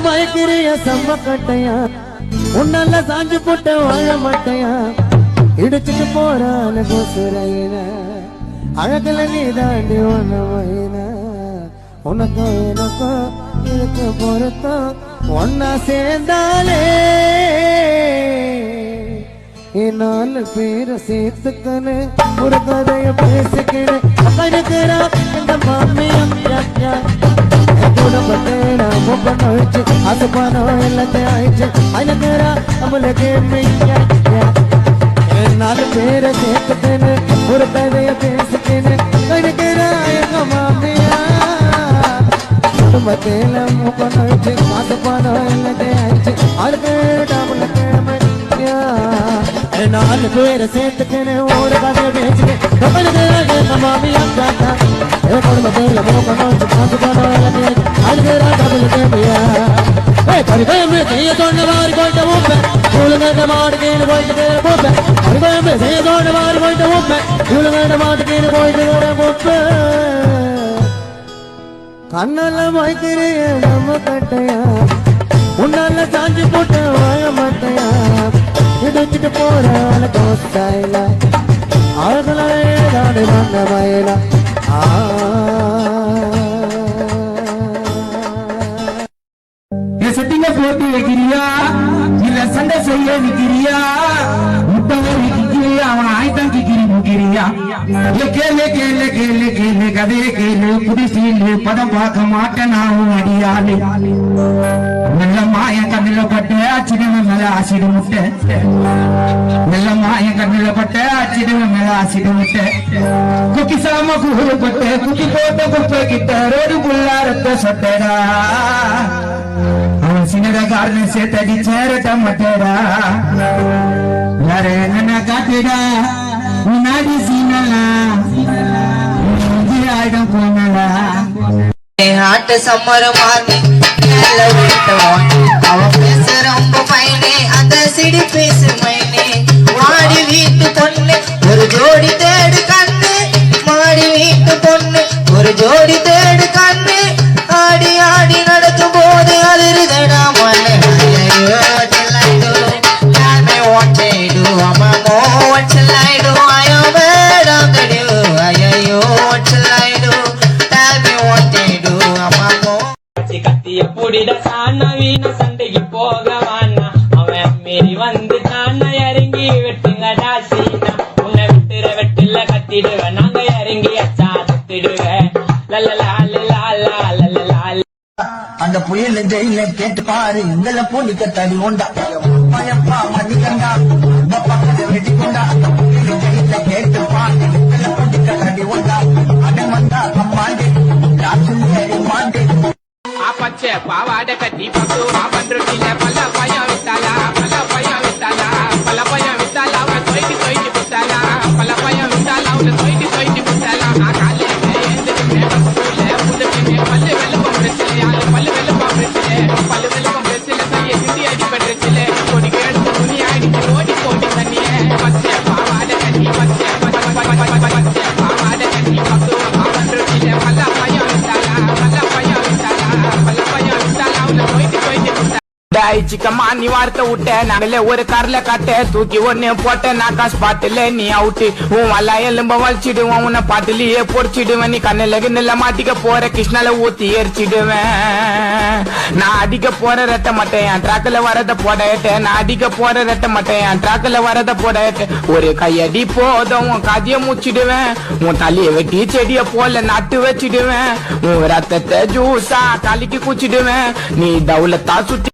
மயக்கிறிய செம்ம கட்டையா உன்னால சாஞ்சு போட்ட வாழ மாட்டையா இடிச்சுட்டு போறான கோசுரையின அழகுல நீ தாண்டி ஒன்ன வயின உனக்கும் எனக்கும் இதுக்கு பொருத்தம் ஒன்னா சேர்ந்தாலே நாலு பேரை சேர்த்துக்கணு ஒரு கதைய பேசிக்கிறேன் இந்த மாமியம் குடும்பத்தை நாம பண்ணிச்சு அது பணம் எல்லாத்தையும் ஆயிடுச்சு அழகுறா நம்மளுக்கு நாலு பேரை சேர்த்துக்கணு ஒரு கதைய பேசிக்கிறேன் கணக்குறா எங்க மாமியா குடும்பத்தை நாம பண்ணிச்சு அது பணம் எல்லாத்தையும் ஆயிடுச்சு அழகுறா நம்மளுக்கு நாலு பேரை சேர்த்துக்கன்னு ஒரு கதையை பேசிக்க மாமியா காத்தா குடும்ப பேர்ல பரிபயமே செய்ய சொன்ன மாதிரி போயிட்ட ஊப்பேன் இவளுங்க மாட்டுக்கேன்னு போயிட்டு போப்பேன் பரிபயமே செய்ய சொன்ன மாதிரி போயிட்ட ஊப்பேன் இவளுங்க மாட்டுக்கேன்னு போயிட்டு போப்பேன் கண்ணால வைக்கிறிய நம்ம கட்டையா உன்னால சாஞ்சி போட்ட வாழ மாட்டையா இடிச்சுட்டு போறால கோஸ்டாயில அழகுலாடு மன்ன மயில செட்டிங்க போட்டு வைக்கிறியா இல்ல சண்டை செய்ய நிக்கிறியா முட்டை நிக்கிறியா அவன் ஆய்தான் கிக்கிரி முக்கிறியா கேளு கேளு கேளு கேளு கதையை கேளு புதுசீலு பதம் பார்க்க மாட்டேன் நான் அடியாளு நல்ல மாய கண்ணுல பட்டு அச்சிடுவன் மேல ஆசிடு முட்டை நல்ல மாய கண்ணுல பட்டு அச்சிடுவன் மேல ஆசிடு முட்டை குக்கி சாம கூறு பட்டு குக்கி போட்ட குப்பை கிட்ட ரோடு புள்ளாரத்த சொட்டடா அவன் சின்னத காரணம் சேர்த்தடி சேரட்ட மட்டடா வேற என்ன காட்டுடா முன்னாடி சீனலா ஆயிடம் போனடா ஆட்ட சம்மர மார்னி அவன் பேச ரொம்ப பையனே அந்த சிடி பேசு மைனே மாடி வீட்டு பொண்ணு ஒரு ஜோடி தேடு கண்ணு மாடி வீட்டு பொண்ணு ஒரு ஜோடி தேடு கண்ணு ஆடி ஆடி நடக்கும் போது அதிருதடா மண்ணு சண்டைக்கு போகவானா அவன் மீறி வந்து தானா இறங்கி வெட்டுங்கடா சீனா உன்னை விட்டுற வெட்டுல கத்திடுவேன் நாங்க இறங்கி அச்சா தத்திடுவேன் அந்த புயல் ஜெயில கேட்டு பாரு இந்த போலிக்க தடி உண்டா பயப்பா மணிக்கண்டா வெட்டி கொண்டா ஜெயில கேட்டு பாரு இந்த போலிக்க தடி உண்டா அடன் வந்தா அம்மாண்டு மாண்டு பச்சை பாவாடை கட்டி பத்து பண்றதில்ல பல பயம் விட்டாலா பல பயம் விட்டாலா பல பயம் விட்டாலா அவனை தொய்ட்டு தொய்ட்டு விட்டாலா பல பயம் விட்டாலா அவனை தொய்ட்டு தொய்ட்டு விட்டாலா நான் காலையில எழுந்துட்டு பல்லு வெளுப்பம் பிரச்சனை பல்லு வெளுப்பம் பிரச்சனை பல்லு வெளுப்பம் பிரச்சனை தண்ணியை சிந்தி அடிபட்டுருச்சுல கொடி எடுத்து துணி அடிச்சு ஓடி போட்டு தண்ணிய பச்சை பாவாடை கட்டி பச்சை பாவாடை கட்டி பத்து பண்றதில்ல பல பயம் விட்டாலா பல பயம் விட்டாலா பல பயம் விட்டாலா அவனை தொய்ட்டு தொய்ட்டு விட்டா சிக்கம்மா நீ வார்த்தை விட்ட நாங்களே ஒரு கார்ல காட்ட தூக்கி ஒன்னு போட்ட நாக்கா ஸ்பாட்டுல நீ அவுட்டு உன் வல்லா எலும்ப வலிச்சிடுவான் உன்னை பாட்டிலேயே பொடிச்சிடுவேன் நீ கண்ணுல கிண்ணுல மாட்டிக்க போற கிருஷ்ணால ஊத்தி எரிச்சிடுவேன் நான் அடிக்க போற ரெட்ட மாட்டேன் ட்ராக்கில் வரத போடட்டேன் நான் அடிக்க போற ரெட்ட மாட்டேன் ட்ராக்கில் வரத போடட்டேன் ஒரு கையடி போதும் உன் காதிய மூச்சிடுவேன் உன் தலையை வெட்டி செடிய போல நட்டு வச்சிடுவேன் உன் ரத்தத்தை ஜூஸா தலைக்கு குச்சிடுவேன் நீ தவுலத்தா சுத்தி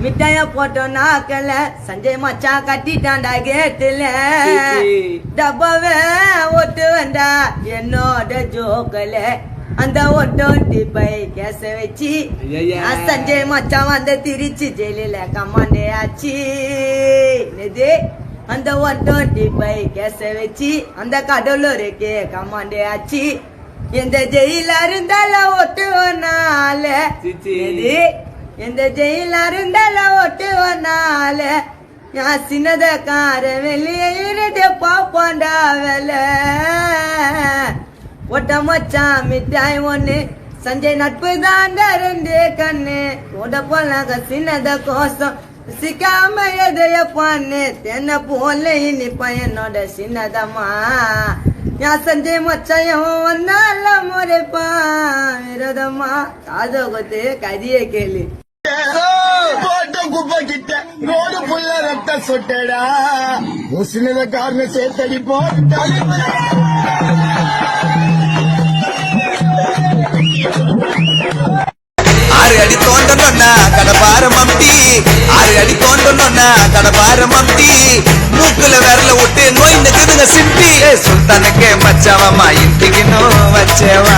மிட்டாய போட்டோம் நாக்கல சஞ்சய் மச்சா கட்டிட்டாண்டா கேட்டுல டப்பாவே ஒட்டு வந்தா என்னோட ஜோக்கல அந்த ஒட்டோட்டி பை கேச வச்சு சஞ்சய் மச்சா வந்த திருச்சி ஜெயில கமாண்டே ஆச்சு அந்த ஒட்டோட்டி பை கேச வச்சு அந்த கடலூருக்கு கமாண்டே ஆச்சு எந்த ஜெயில இருந்தாலும் ஒட்டுவனால எந்த ஜெயில இருந்தாலும் ஒட்டுவனால நான் சின்னத கார வெளியே இருட்டு பாப்பாண்டா வேலை ஒட்ட மச்சான் மிட்டாய் ஒண்ணு சஞ்சய் நட்பு தாண்ட ரெண்டு கண்ணு கூட போனாங்க சின்னத கோசம் சிக்காம எதைய பண்ணு தென்ன போல இனிப்ப என்னோட சின்னதம்மா நான் சஞ்சய் மச்சையும் வந்தால முறைப்பான் விரோதமா காதோகத்து கதிய கேளு போட்ட குப்பை கிட்ட ரோடு புள்ள ரத்த சொட்டடா முஸ்லிம காரண சேர்த்தடி போட்ட ஆறு அடி தோண்டணும்னா கடப்பார மம்டி 6 அடி தோண்டணும்னா கடப்பார மம்டி மூக்குல விரல விட்டு நோய் நக்குதுங்க சிம்பி சுல்தானுக்கு மச்சவமா இன்டிக்கணும் வச்சவா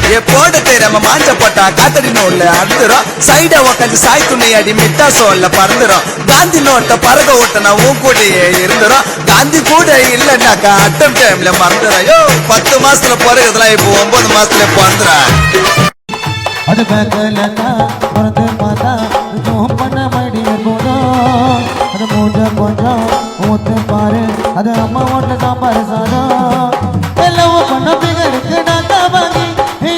ஏ போட தெரியாம மாஞ்ச போட்டா காத்தடி நோட்ல அறுந்துரும் சைட உக்காந்து சாய் துணி அடி மிட்டா சோல்ல பறந்துரும் காந்தி நோட்ட பறக்க விட்டனா உன் கூடயே இருந்துரும் காந்தி கூட இல்லன்னாக்கா அட்டம் டைம்ல மறந்துடும் 10 மாசத்துல பிறகுதுலாம் இப்போ 9 மாசத்துல பிறந்துடும் அது பேக்கலன்னா பிறந்து பார்த்தா இதுவும் பண்ண மடிய போதும் அது மூஞ்ச கொஞ்சம் ஊத்து பாரு அது அம்மா ஓட்ட சாம்பார் சாதம் எல்லாம் பண்ண பிகருக்கு நான் தான் வாங்கி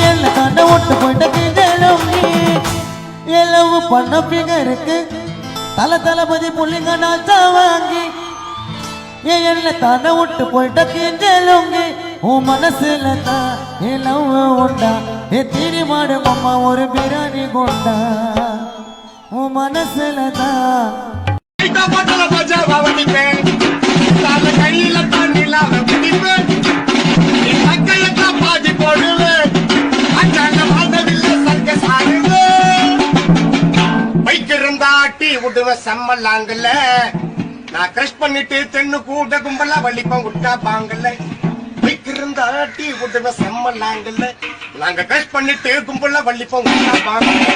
எல்லாம் தாண்ட விட்டு போயிட்ட கிண்டலும் எல்லாம் பண்ண பிகருக்கு தளபதி புள்ளிங்க நான் தான் வாங்கி எல்லாம் தாண்ட விட்டு போயிட்ட கிண்டலுங்கி உன் மனசுல தான் எல்லாம் உண்டா தீனி மாடு மாமா ஒரு பிரியாணி கொண்டா உன் மனசுல தான் கையில தண்ணில பிடிப்பேன் பாதி போடுவேன் பைக் இருந்தா ஆட்டி விடுவேன் செம்மலாங்கல்ல நான் கிரஷ் பண்ணிட்டு தென்னு கூட கும்பலா வலிப்பேன் விட்டா பாங்கல்ல பைக் இருந்தா ஆட்டி விடுவேன் செம்மலாங்கல்ல நாங்க கிரஷ் பண்ணிட்டு கும்பலா வலிப்போம் விட்டா பாங்கல்ல